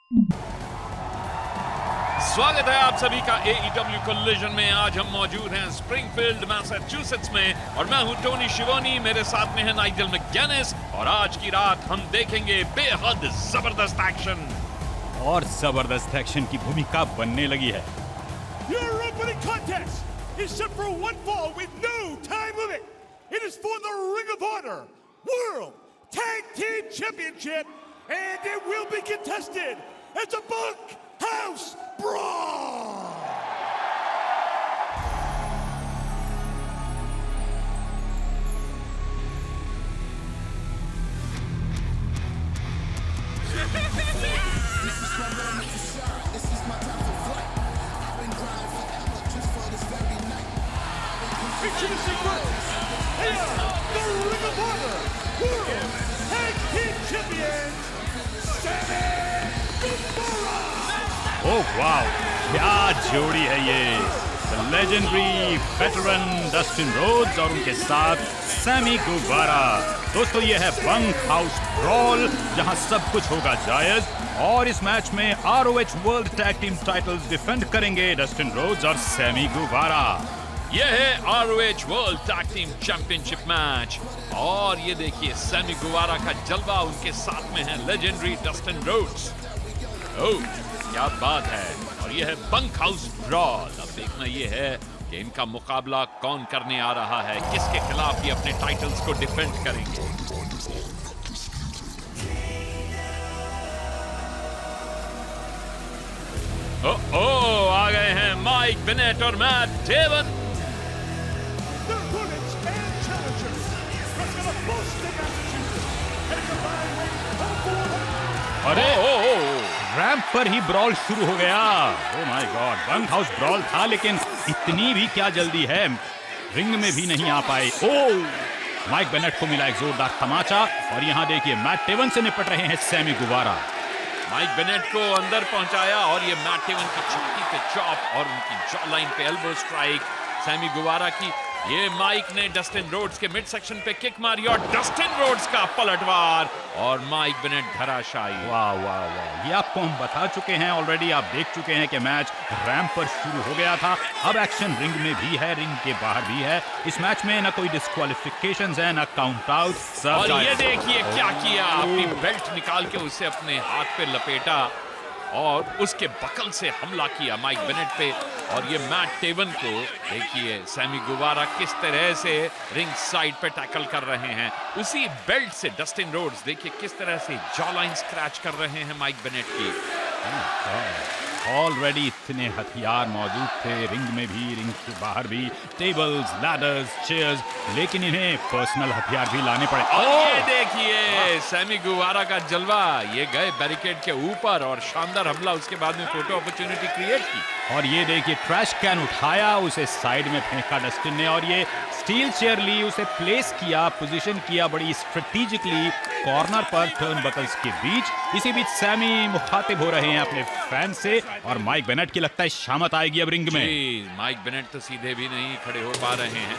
स्वागत है आप सभी का AEW कोलिजन में। आज हम मौजूद हैं स्प्रिंगफील्ड मैसाचुसेट्स में और मैं हूं टोनी शिवोनी, मेरे साथ में है नाइजल मैकगिनेस और आज की रात हम देखेंगे बेहद जबरदस्त एक्शन। और जबरदस्त एक्शन की भूमिका बनने लगी है। Your opening contest is set for one fall with no time limit. It is for the Ring of Honor World Tag Team Championship, and it will be contested as a bunkhouse brawl. Introducing first, here, the Ring of Honor World Tag Team Champions, Sammy Guevara. ओह वाह, क्या जोड़ी है ये। Legendary veteran Dustin roads और उनके साथ Sami गुवारा। दोस्तों ये है बंक हाउस ब्रॉल जहां सब कुछ होगा जायज और इस मैच में ROH world tag team titles defend करेंगे डस्टिन रोड्स और सैमी गुवारा। यह है ROH world tag team championship match और ये देखिए सैमी गुवारा का जलवा, उनके साथ में है लेजेंडरी डस्टिन रोड्स। ओह क्या बात है। और ये है बंक हाउस ब्रॉल। अब देखना ये है कि इनका मुकाबला कौन करने आ रहा है, किसके खिलाफ ये अपने टाइटल्स को डिफेंड करेंगे। ओह आ गए हैं माइक बेनेट और Matt Taven. Their opponents and challengers wrestling a Boston, Massachusetts, at a combined weight of 400. अरे रैंप पर ही ब्रॉल शुरू हो गया। Oh my God, bunk house brawl था लेकिन इतनी भी क्या जल्दी है, रिंग में भी नहीं आ पाए। ओह माइक बेनेट को मिला एक जोरदार तमाचा और यहाँ देखिए मैट डेवन से निपट रहे हैं सैमी गुवारा। माइक बेनेट को अंदर पहुंचाया और ये मैट डेवन की छाती पे चॉप और उनकी जॉ लाइन पे एल्बो स्ट्राइक सैमी गुवारा की। ये माइक ने डस्टिन रोड्स के मिड सेक्शन पे किक मारी और डस्टिन रोड्स का पलटवार और माइक बेनेट धराशायी। वाह वाह वाह, ये आपको हम बता चुके हैं ऑलरेडी। आप देख चुके हैं कि मैच रैंप पर शुरू हो गया था, अब एक्शन रिंग में भी है, रिंग के बाहर भी है। इस मैच में ना कोई डिस्क्वालिफिकेशंस है ना काउंट आउट। और ये देखिए क्या किया, अपनी बेल्ट निकाल के उसे अपने हाथ पे लपेटा और उसके बकल से हमला किया माइक बेनेट पे। और ये मैट डेवन को देखिए सैमी गुवारा किस तरह से रिंग साइड पे टैकल कर रहे हैं। उसी बेल्ट से डस्टिन रोड्स देखिए किस तरह से जॉ लाइन स्क्रैच कर रहे हैं माइक बेनेट की। ऑलरेडी इतने हथियार मौजूद थे, रिंग में भी रिंग के बाहर भी, टेबल्स, लैडर्स, चेयर्स, लेकिन इन्हें पर्सनल हथियार भी लाने पड़े। और ये देखिए सैमी गुवारा का जलवा, ये गए बैरिकेड के ऊपर और शानदार हमला, उसके बाद में फोटो अपॉर्चुनिटी क्रिएट की। और ये देखिए ट्रैश कैन उठाया, उसे साइड में फेंका डस्टिन ने और ये स्टील चेयर ली, उसे प्लेस किया, पोजीशन किया बड़ी स्ट्रेटेजिकली कॉर्नर पर टर्न बकल्स के बीच। इसी बीच सैमी मुखातिब हो रहे हैं अपने फैन से और माइक बेनेट की लगता है शामत आएगी अब रिंग में। माइक बेनेट तो सीधे भी नहीं खड़े हो पा रहे हैं,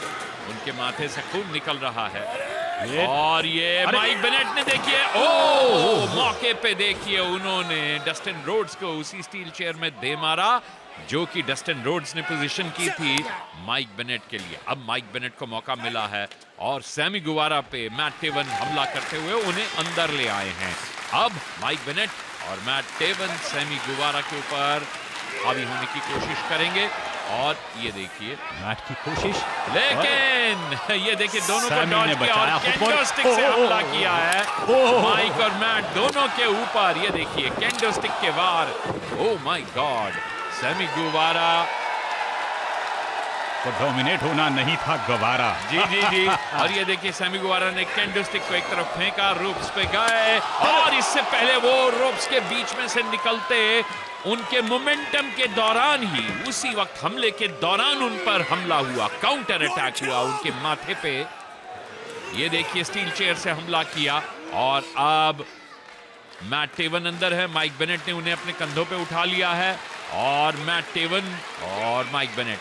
उनके माथे से खून निकल रहा है। और ये माइक बेनेट ने देखिए ओह मौके पे देखिए उन्होंने डस्टिन रोड्स को उसी स्टील चेयर में दे मारा जो कि डस्टिन रोड्स ने पोजीशन की थी माइक बेनेट के लिए। अब माइक बेनेट को मौका मिला है और सैमी गुवारा पे मैट डेवन हमला करते हुए उन्हें अंदर ले आए हैं। अब माइक बेनेट और मैट डेवन सैमी गुवारा के ऊपर हावी होने की कोशिश करेंगे और ये देखिए मैट की कोशिश, लेकिन ये देखिए दोनों को डॉज किया और केंडो स्टिक से ओह, हमला ओह, किया है माइक और मैट दोनों के ऊपर। ये देखिए केंडो स्टिक के वार। ओह माय गॉड, सैमी गुवारा तो डोमिनेट होना नहीं था गुवारा। जी जी जी। और ये देखिए सैमी गुवारा ने केंडो स्टिक को एक तरफ फेंका, रोप्स पे गए और इससे पहले वो रोप्स के बीच में से निकलते उनके मोमेंटम के दौरान ही उसी वक्त हमले के दौरान उन पर हमला हुआ, काउंटर अटैक हुआ उनके माथे पे। ये देखिए स्टील चेयर से हमला किया और अब मैट डेवन अंदर है, माइक बेनेट ने उन्हें अपने कंधों पे उठा लिया है और मैट डेवन और माइक बेनेट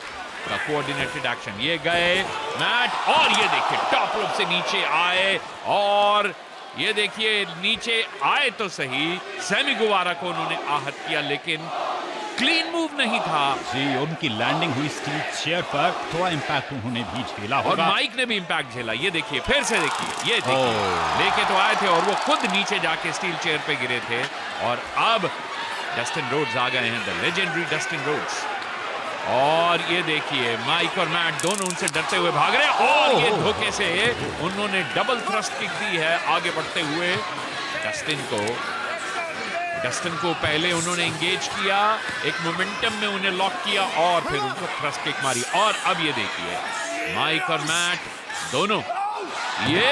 का कोऑर्डिनेटेड एक्शन। ये गए मैट और ये देखिए टॉप रोप से नीचे आए और ये देखिए नीचे आए तो सही, सैमी गुवारा को उन्होंने आहत किया लेकिन क्लीन मूव नहीं था। जी, उनकी लैंडिंग हुई स्टील चेयर पर, थोड़ा इंपैक्ट उन्होंने भी झेला और होगा। माइक ने भी इंपैक्ट झेला। ये देखिए फिर से देखिए, ये देखिए लेके तो आए थे और वो खुद नीचे जाके स्टील चेयर पे गिरे थे। और अब डस्टिन रोड्स आ गए हैं, द लेजेंडरी डस्टिन रोड्स। और ये देखिए माइक और मैट दोनों उनसे डरते हुए भाग रहे हैं और ये धोखे से उन्होंने डबल थ्रस्ट किक दी है आगे बढ़ते हुए डस्टिन को पहले उन्होंने एंगेज किया, एक मोमेंटम में उन्हें लॉक किया और फिर उनको थ्रस्ट किक मारी। और अब ये देखिए माइक और मैट दोनों ये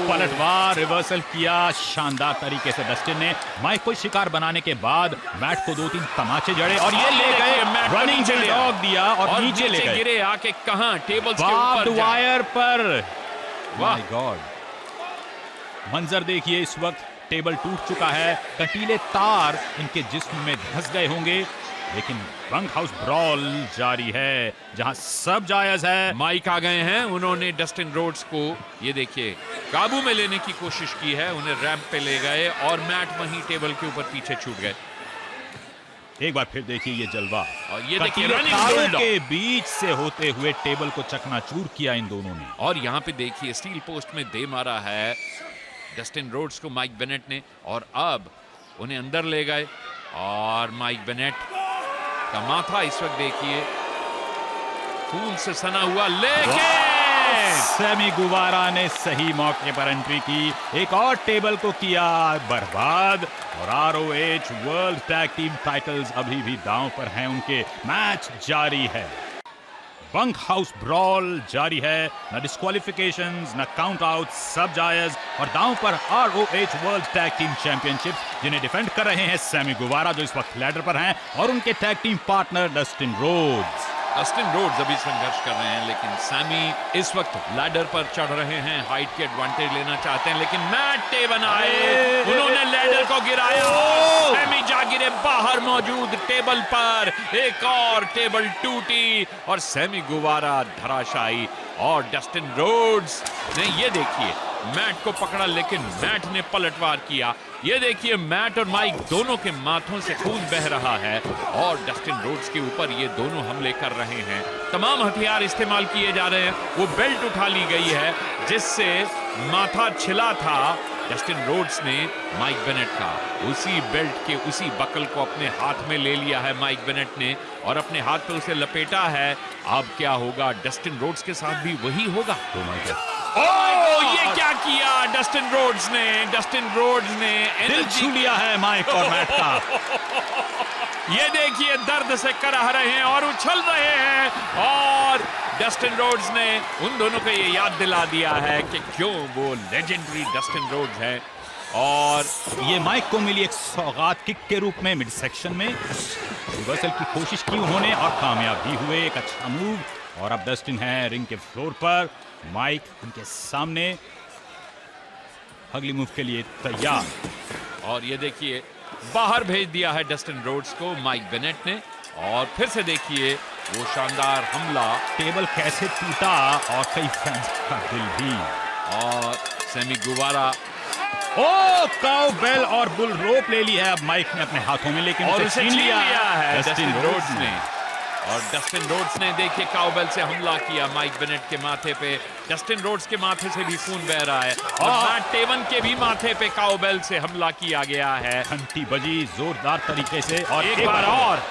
पलटवार रिवर्सल किया शानदार तरीके से डस्टिन ने। माइक को शिकार बनाने के बाद मैट को 2-3 तमाचे जड़े और ये ले गए, रनिंग बुलडॉग दिया और नीचे ले गए, गिरे आके कहां टेबल्स के बार्ब्ड ऊपर वायर पर। वाह माय गॉड, मंजर देखिए, इस वक्त टेबल टूट चुका है, कंटीले तार इनके जिस्म में धंस गए होंगे, लेकिन बंक हाउस ब्रॉल जारी है जहां सब जायज है। माइक आ गए हैं, उन्होंने डस्टिन रोड्स को ये देखिए काबू में लेने की कोशिश की है, उन्हें रैंप पे ले गए और मैट वहीं टेबल के ऊपर पीछे छूट गए। एक बार फिर देखिए ये जलवा, और ये देखिए कंटीले रनिंग तारों बुलडॉग के बीच से होते हुए टेबल को चकनाचूर किया इन दोनों ने। और यहाँ पे देखिए स्टील पोस्ट में दे मारा है डस्टिन रोड्स को माइक बेनेट ने और अब उन्हें अंदर ले गए और माइक बेनेट का माथा इस वक्त देखिए खून से सना हुआ, लेकिन सैमी गुवारा ने सही मौके पर एंट्री की, एक और टेबल को किया बर्बाद और ROH world tag team titles अभी भी दांव पर हैं उनके। मैच जारी है, बंक हाउस ब्रॉल जारी है, न डिस्क्वालिफिकेशंस न काउंट आउट, सब जायज और दांव पर ROH world tag team championship, जिन्हें डिफेंड कर रहे हैं सैमी गुवारा जो इस वक्त लैडर पर हैं और उनके tag team partner Dustin Rhodes. Dustin Rhodes अभी संघर्ष कर रहे हैं लेकिन सैमी इस वक्त लैडर पर चढ़ रहे हैं, हाइट के एडवांटेज लेना चाहते हैं लेकिन मैट टेवन आए, उन्होंने लैडर को गिराया, सैमी जा गिरे बाहर मौजूद टेबल पर, एक और टेबल टूटी और सैमी गुवारा धराशायी। और डस्टिन रोड्स ने ये देखिए मैट को पकड़ा लेकिन मैट ने पलटवार किया। ये देखिए मैट और माइक दोनों के माथों से खून बह रहा है और डस्टिन रोड्स के ऊपर ये दोनों हमले कर रहे हैं, तमाम हथियार इस्तेमाल किए जा रहे हैं। वो बेल्ट उठा ली गई है जिससे माथा छिला था डस्टिन रोड्स ने माइक बेनेट का, उसी बेल्ट के उसी बकल को अपने हाथ में ले लिया है माइक बेनेट ने और अपने हाथ पे उसे लपेटा है। अब क्या होगा, डस्टिन रोड्स के साथ भी वही होगा। ये क्या किया डस्टिन रोड्स ने, डस्टिन रोड्स ने दिल छू लिया है माइक और मैट का। ये देखिए दर्द से कराह रहे हैं और उछल रहे हैं और डस्टिन रोड्स ने उन दोनों को ये याद दिला दिया है कि क्यों वो लेजेंडरी डस्टिन रोड्स है। और ये माइक को मिली एक सौगात किक के रूप में मिड सेक्शन में, रिवर्सल की कोशिश की उन्होंने और कामयाब भी हुए, एक अच्छा मूव। और अब डस्टिन है रिंग के फ्लोर पर, माइक उनके सामने अगली मूव के लिए तैयार। और ये देखिए बाहर भेज दिया है डस्टिन रोड्स को माइक बेनेट ने और फिर से देखिए वो शानदार हमला, टेबल कैसे टूटा और कई फैंस का दिल भी। और सैमी गुवारा काउ बेल और बुल रोप ले ली है अब माइक ने अपने हाथों में, लेकिन और उसे छीन लिया है डस्टिन रोड्स ने। और डस्टिन रोड्स ने देखिए काउबेल से हमला किया माइक बेनेट के माथे पे, डस्टिन रोड्स के माथे से भी खून बह रहा है और मैट टेवन के भी माथे पे काउबेल से हमला किया गया है। घंटी बजी जोरदार तरीके से और एक बार और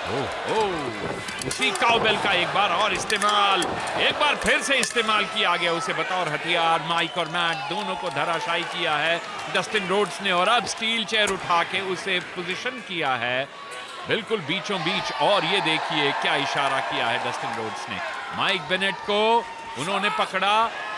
उसी काउबेल का एक बार और इस्तेमाल, एक बार फिर से इस्तेमाल किया गया उसे बतौर हथियार। माइक और मैट दोनों को धराशायी किया है डस्टिन रोड्स ने और अब स्टील चेयर उठा के उसे पोजीशन किया है बिल्कुल बीचों बीच। और ये देखिए क्या इशारा किया है डस्टिन रोड्स ने, माइक बेनेट को उन्होंने पकड़ा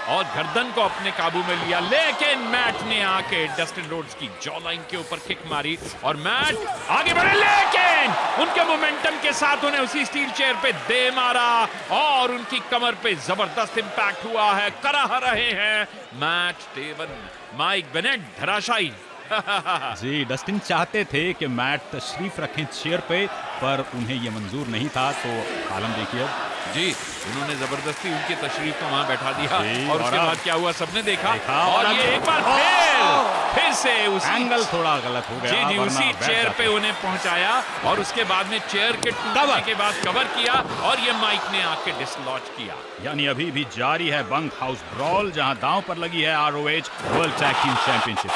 और गर्दन को अपने काबू में लिया, लेकिन मैट ने आके डस्टिन रोड्स की जॉ लाइन के ऊपर किक मारी और मैट आगे बढ़े, लेकिन उनके मोमेंटम के साथ उन्हें उसी स्टील चेयर पे दे मारा और उनकी कमर पे जबरदस्त इंपैक्ट हुआ है। कराह रहे हैं मैट टेवन, माइक बेनेट धराशायी। जी, डस्टिन चाहते थे कि मैट तशरीफ रखें चेयर पे, पर उन्हें यह मंजूर नहीं था, तो आलम देखिए अब। जी, उन्होंने जबरदस्ती उनकी तशरीफ को वहां बैठा दिया और उसके बाद क्या हुआ सबने देखा। और ये एक बार फिर फिर से उसी एंगल थोड़ा गलत हो गया, जी जी, वरना उसी बैठ चेयर जाते। पे उन्हें पहुंचाया और उसके बाद में चेयर के टूटने के बाद कवर किया और ये माइक ने आके डिसलॉज किया। यानी अभी भी जारी है बंक हाउस ब्रॉल, जहां दांव पर लगी है ROH world tag team championship.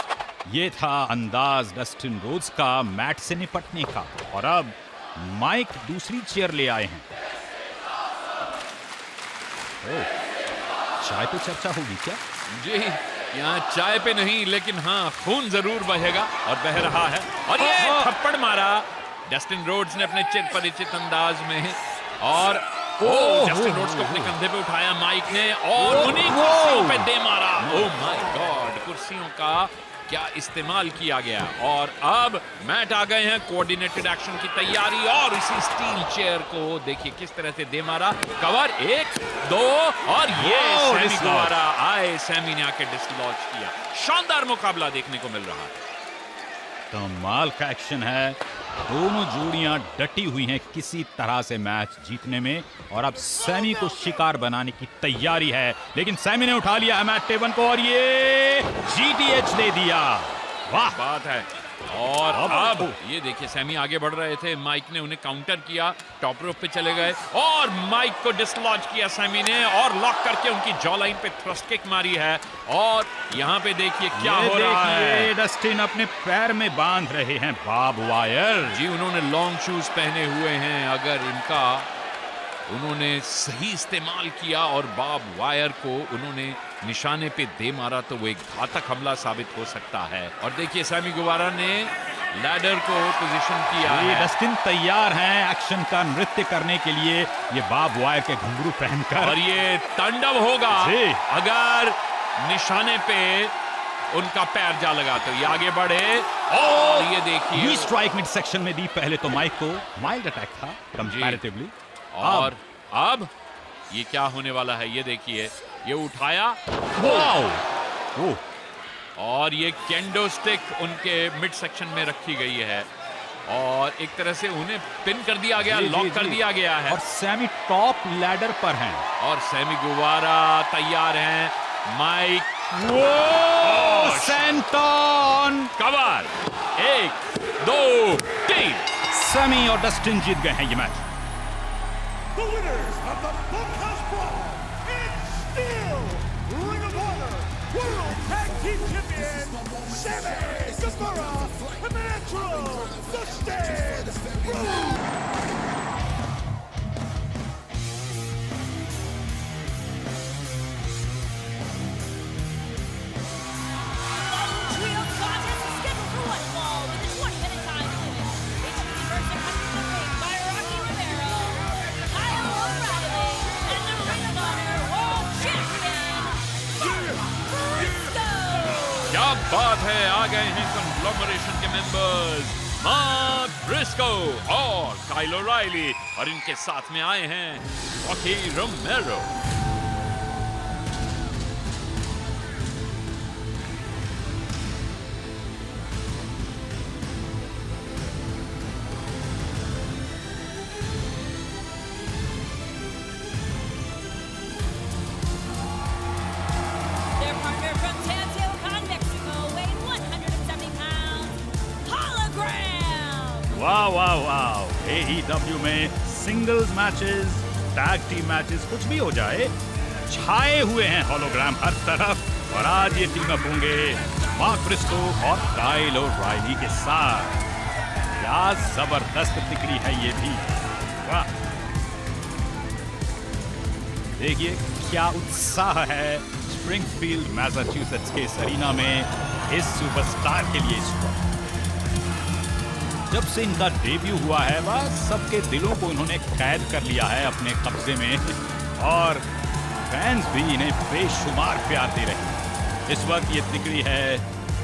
ये था अंदाज डस्टिन रोड्स का मैट से निपटने का, और अब माइक दूसरी चेयर ले आए हैं। ओह, चाय पे चर्चा होगी क्या? जी, यहाँ चाय पे नहीं, लेकिन हाँ खून जरूर बहेगा और बह रहा है। और ये थप्पड़ मारा डस्टिन रोड्स ने अपने चिर परिचित अंदाज में, और डस्टिन रोड्स को अपने कंधे पे उठाया माइक ने और उन्हीं कुर्सियों पे दे मारा। ओह माय गॉड, कुर्सियों का क्या इस्तेमाल किया गया। और अब मैट आ गए हैं, कोऑर्डिनेटेड एक्शन की तैयारी, और इसी स्टील चेयर को देखिए किस तरह से दे मारा। कवर 1 2 और ये सैमी गुवारा आए, सैमी ने आके डिसलॉज किया। शानदार मुकाबला देखने को मिल रहा है। कमाल का एक्शन है, दोनों जोड़ियां डटी हुई हैं किसी तरह से मैच जीतने में, और अब सैमी को शिकार बनाने की तैयारी है, लेकिन सैमी ने उठा लिया है मैट टेबन को और ये GTH दे दिया। वाह बात है। और अब ये देखिए सैमी आगे बढ़ रहे थे, माइक ने उन्हें काउंटर किया, टॉप रोप पे चले गए और माइक को डिसलॉज किया सैमी ने, और लॉक करके उनकी जॉ लाइन पे थ्रस्ट किक मारी है। और यहाँ पे देखिए क्या हो रहा है, डस्टिन अपने पैर में बांध रहे हैं बार्ब वायर। जी, उन्होंने लॉन्ग शूज पहने हुए हैं, अगर इनका उन्होंने सही इस्तेमाल किया और बार्ब वायर को उन्होंने निशाने पे दे मारा तो वो एक घातक हमला साबित हो सकता है। और देखिए सैमी गुवारा ने लैडर को पोजीशन किया है। डस्टिन तैयार हैं एक्शन का नृत्य करने के लिए, ये बार्ब वायर के घुंघरू पहनकर, और ये तांडव होगा अगर निशाने पे उनका पैर जा लगा तो। ये आगे बढ़े और ये देखिए स्ट्राइक मिड सेक्शन में दी पहले तो माइक को, माइल्ड अटैक था कंपैरेटिवली, और अब ये क्या होने वाला है ये देखिए, ये उठाया और ये केंडो स्टिक उनके मिड सेक्शन में रखी गई है और एक तरह से उन्हें पिन कर दिया गया, लॉक कर दिया गया है। और सैमी टॉप लैडर पर हैं और सैमी गुवारा तैयार हैं। माइक सेंटन कवर 1 2 3। सैमी और डस्टिन जीत गए हैं ये match. The winners of the Bunkhouse Brawl and still Ring of Honor World Tag Team Champion Sammy Guevara and the natural Dustin Rhodes. Trio contest is scheduled for one fall with a 20-minute time limit. HBC first and contested by Rocky Romero, Kyle O'Reilly, and the Ring of Honor World Champion, Briscoe. क्या बात है, आ गए हैं कंग्लोमरेशन के members mark Briscoe और Kyle O'Reilly, और इनके साथ में आए हैं Rocky रोमेरो। Their partner from Teotihuacan, Mexico, weighing 170 pounds, Hologram. वाह वाह वाह, AEW में singles matches, tag team matches, कुछ भी हो जाए, छाए हुए हैं होलोग्राम हर तरफ। और आज ये टीम अप होंगे मार्क ब्रिस्को और काइल ओराइली के साथ। क्या जबरदस्त दिखरी है ये भी, वाह। देखिए क्या उत्साह है स्प्रिंगफील्ड मैसाचुसेट्स के इस एरिना में इस सुपरस्टार के लिए इस वक्त। जब से इनका डेब्यू हुआ है बस सबके दिलों को इन्होंने कैद कर लिया है अपने कब्जे में, और फैंस भी इन्हें बेशुमार प्यार दे रहे हैं। इस वक्त ये दिखरी है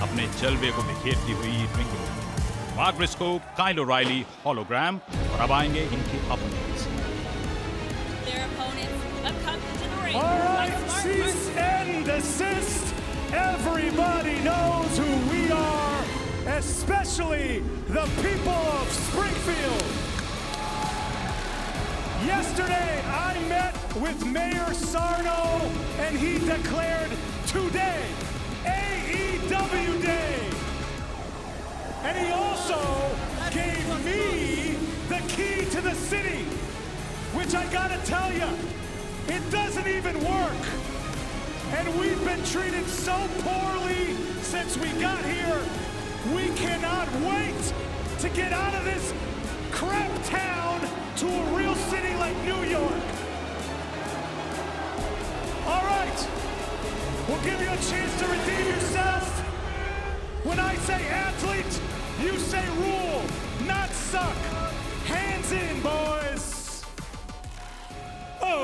अपने जलवे को बिखेरती हुई रिंग में। Mark Briscoe, Kyle O'Reilly, hologram, और अब आएंगे इनके opponents. Their opponents have come into the ring. All by right, smart cease person. and desist. Everybody knows who we are, especially the people of Springfield. Yesterday, I met with Mayor Sarno, and he declared today AEW Day. And he also gave me the key to the city, which I gotta tell you, it doesn't even work. And we've been treated so poorly since we got here. We cannot wait to get out of this crap town to a real city like New York. All right, we'll give you a chance to redeem yourself. When I say athlete, you say rule, not suck. Hands in, boys. Oh,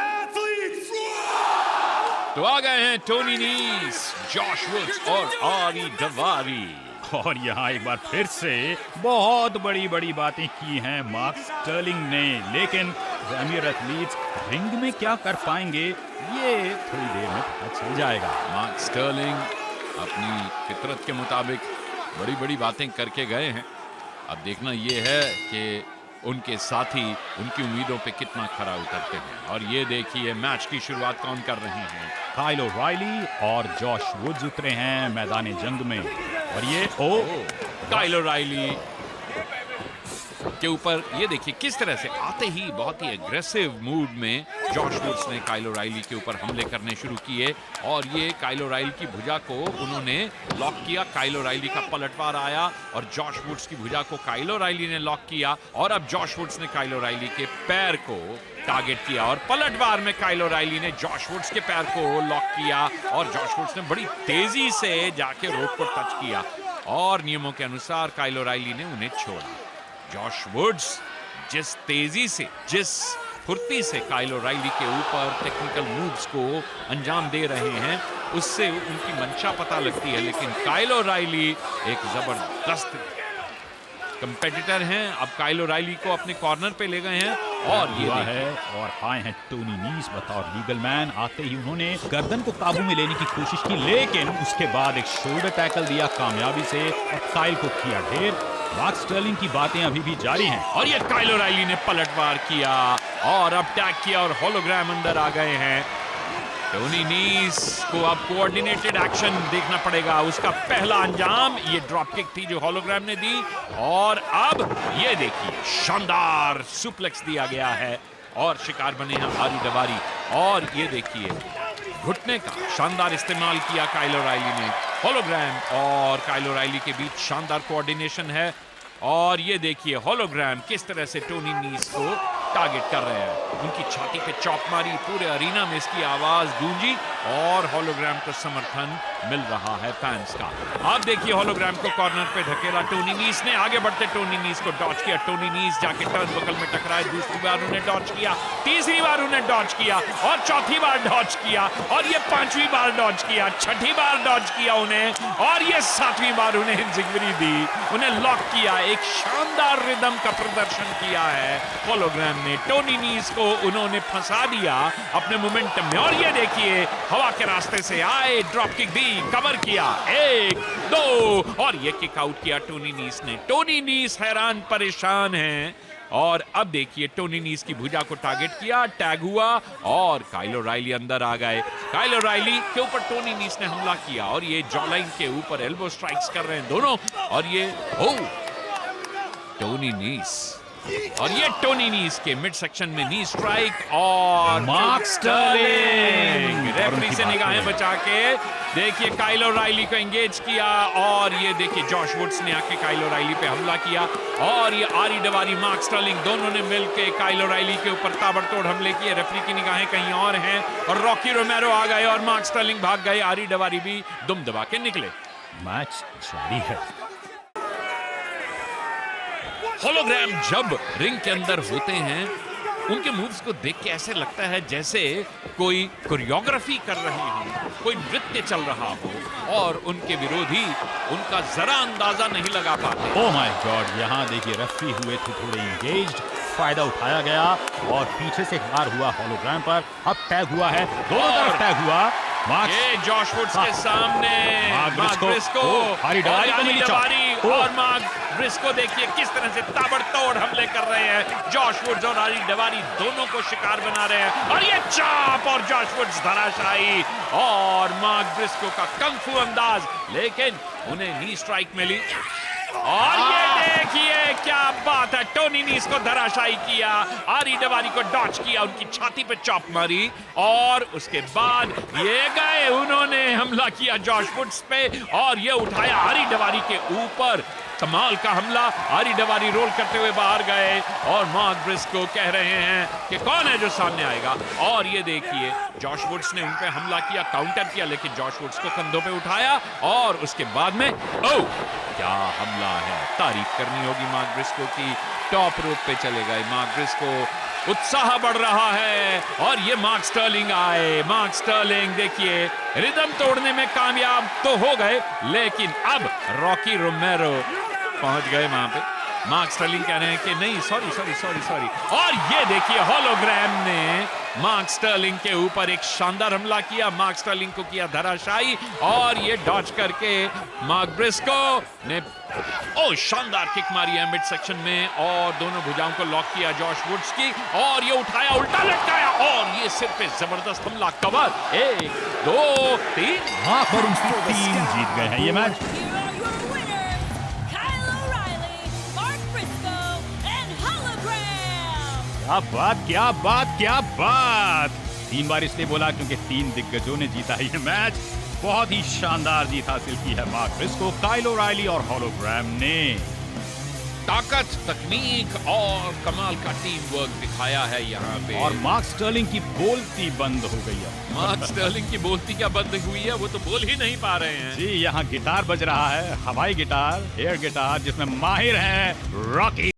athletes! तो आ गए हैं Tony नीस, Josh woods और आरी डवारी। और यहाँ एक बार फिर से बहुत बड़ी बड़ी बातें की हैं मार्क स्टर्लिंग ने, लेकिन प्रीमियर एथलीट्स रिंग में क्या कर पाएंगे ये थोड़ी देर में पता चल जाएगा। मार्क स्टर्लिंग अपनी फितरत के मुताबिक बड़ी बड़ी बातें करके गए हैं। अब देखना ये है कि उनके साथी उनकी उम्मीदों पे कितना खरा उतरते हैं। और ये देखिए मैच की शुरुआत कौन कर रहे हैं। काइल ओराइली और जॉश वुड्स उतरे हैं मैदान जंग में। और ये काइल ओराइली के ऊपर ये देखिए किस तरह से आते ही बहुत ही एग्रेसिव मूड में जॉश वुड्स ने काइल ओराइली के ऊपर हमले करने शुरू किए। और ये काइल ओराइली की भुजा को उन्होंने लॉक किया। काइल ओराइली का पलटवार आया और जॉश वुड्स की भुजा को काइल ओराइली ने लॉक किया। और अब जॉश वुड्स ने काइल ओराइली के पैर को टारगेट किया और पलटवार में काइल ओराइली ने जॉश वुड्स के पैर को लॉक किया और जॉश वुड्स ने बड़ी तेजी से जाके रोप को टच किया और नियमों के अनुसार काइल ओराइली ने उन्हें छोड़ा। जॉश वुड्स जिस तेजी से, जिस फुर्ती से काइल ओराइली के ऊपर टेक्निकल मूव्स को अंजाम दे रहे हैं, उससे उनकी मंशा पता लगती है। लेकिन काइल ओराइली एक जबरदस्त कंपेटिटर हैं। अब काइल ओराइली को अपने कॉर्नर पे ले गए हैं और ये है और आए हैं टोनी नीस बतौर लीगल मैन। आते ही उन्होंने गर्दन को काबू में लेने की कोशिश की, लेकिन उसके बाद एक शोल्डर टैकल दिया कामयाबी से और काइल को किया ढेर। मार्क स्टर्लिंग की बातें अभी भी जारी हैं और ये काइल ओराइली ने पलटवार किया और अब टैग किया और होलोग्राम अंदर आ गए हैं। टोनी नीस को अब कोऑर्डिनेटेड एक्शन देखना पड़ेगा। उसका पहला अंजाम ये ड्रॉप किक थी जो होलोग्राम ने दी और अब ये देखिए शानदार सुप्लेक्स दिया गया है और शिकार बने हैं आरी डवारी। और ये देखिए घुटने का शानदार इस्तेमाल किया काइल ओराइली ने। होलोग्राम और काइल ओराइली के बीच शानदार कोऑर्डिनेशन है और ये देखिए होलोग्राम किस तरह से टोनी नीस को टारगेट कर रहे हैं। उनकी छाती पे चॉप मारी, पूरे अरीना में इसकी आवाज गूंजी और होलोग्राम को समर्थन मिल रहा है फैंस का। अब देखिए होलोग्राम को कॉर्नर पे धकेला टोनी नीस ने। आगे बढ़ते टोनी नीस को डॉज किया। टोनी नीस जाके टर्न बगल में टकराए। दूसरी बार उन्हें डॉज किया, तीसरी बार उन्हें डॉज किया और चौथी बार डॉज किया और ये पांचवी बार डॉज किया, छठी बार डॉज किया उन्हें और ये सातवीं बार उन्हें जिगरी दी, उन्हें लॉक किया। एक शानदार रिदम का प्रदर्शन किया है होलोग्राम ने। टोनी नीस को उन्होंने फंसा दिया अपने मोमेंटम में और ये देखिए हवा के रास्ते से आए, ड्रॉप किक दी, कवर किया, 1 2 और ये किक आउट किया टोनी नीस ने। टोनी नीस हैरान परेशान हैं और अब देखिए टोनी नीस की भुजा को टारगेट किया, टैग हुआ और काइल ओराइली अंदर आ गए। काइल ओराइली के ऊपर टोनी नीस ने हमला किया और ये जॉलाइन के ऊपर एल्बो स्ट्राइक्स कर रहे हैं दोनों और ये टोनी नीस और ये टोनी नीस के मिड सेक्शन में नी स्ट्राइक और मार्क स्टर्लिंग रेफरी से निगाहें बचा के देखिए काइल ओराइली को एंगेज किया और ये देखिए जॉश वुड्स ने आके काइल ओराइली पे हमला किया और ये आरी डवारी, मार्क स्टर्लिंग दोनों ने मिलकर काइल ओराइली के ऊपर ताबड़तोड़ हमले किए। रेफरी की निगाहें कहीं और हैं और रॉकी रोमेरो आ गए और मार्क स्टर्लिंग भाग गए। आरी डवारी भी दुम दबा के निकले। मैच जारी है। होलोग्राम जब रिंग के अंदर होते हैं उनके मूव्स को देख के ऐसे लगता है जैसे कोई कोरियोग्राफी कर रहे हो, कोई नृत्य चल रहा हो और उनके विरोधी उनका जरा अंदाजा नहीं लगा पाते। ओह माय गॉड, यहाँ देखिए रेफरी हुए थे थोड़े एंगेज्ड, फायदा उठाया गया और पीछे से वार हुआ होलोग्राम पर। अब टैग हुआ है, दोनों तरफ टैग हुआ। ये जॉश वुड्स के सामने मार्क ब्रिस्को आरी डवारी और मार्क ब्रिस्को देखिए किस तरह से ताबड़तोड़ हमले कर रहे हैं। जॉश वुड्स और आरी डवारी दोनों को शिकार बना रहे हैं और ये चाप और जॉश वुड्स धराशायी और मार्क ब्रिस्को का कंग फू अंदाज। लेकिन उन्हें नी स्ट्राइक मिली और ये देखिए क्या बात है, टोनी नीस को धराशायी किया, आरी डवारी को डॉच किया, उनकी छाती पे चॉप मारी और उसके बाद ये गए, उन्होंने हमला किया जॉश वुड्स पे और ये उठाया आरी डवारी के ऊपर। कमाल का हमला, आरी डवारी रोल करते हुए बाहर गए और मार्क ब्रिस्को कह रहे हैं कि कौन है जो सामने आएगा। और ये देखिए जॉश वुड्स ने उन पे हमला किया, काउंटर किया, लेकिन जॉश वुड्स को कंधों पे उठाया और उसके बाद में ओह क्या हमला है। तारीफ करनी होगी मार्क ब्रिस्को की, टॉप रोप पे चले गए मार्क ब्रिस्को, उत्साह बढ़ रहा है और ये मार्क स्टर्लिंग आए। मार्क स्टर्लिंग देखिए रिदम तोड़ने में कामयाब तो हो गए, लेकिन अब रॉकी रोमेरो पहुंच गए वहां पे। मार्क स्टर्लिंग कह रहे हैं कि नहीं सॉरी और ये देखिए होलोग्राम ने मार्क स्टर्लिंग के ऊपर एक शानदार हमला किया, मार्क स्टर्लिंग को किया धराशायी और ये डॉच करके मार्क ब्रिस्को ने शानदार किक मारी है मिड सेक्शन में और दोनों भुजाओं को लॉक किया जॉश वुड्स की और ये उठाया, उल्टा लटकाया और ये सिर पे जबरदस्त हमला, कवर 1 2 3 हाँ पर उनकी टीम जीत गए हैं ये मैच। क्या बात क्या बात क्या बात। 3 बार इसलिए बोला क्योंकि 3 दिग्गजों ने जीता है ये मैच। बहुत ही शानदार जीत हासिल की है मार्क ब्रिस्को, काइल ओराइली और होलोग्राम ने। ताकत, तकनीक और कमाल का टीम वर्क दिखाया है यहाँ पे। और मार्क स्टर्लिंग की बोलती बंद हो गई है। मार्क स्टर्लिंग की बोलती क्या बंद हुई है, वो तो बोल ही नहीं पा रहे हैं। जी यहाँ गिटार बज रहा है, हवाई गिटार, एयर गिटार, जिसमें माहिर हैं रॉकी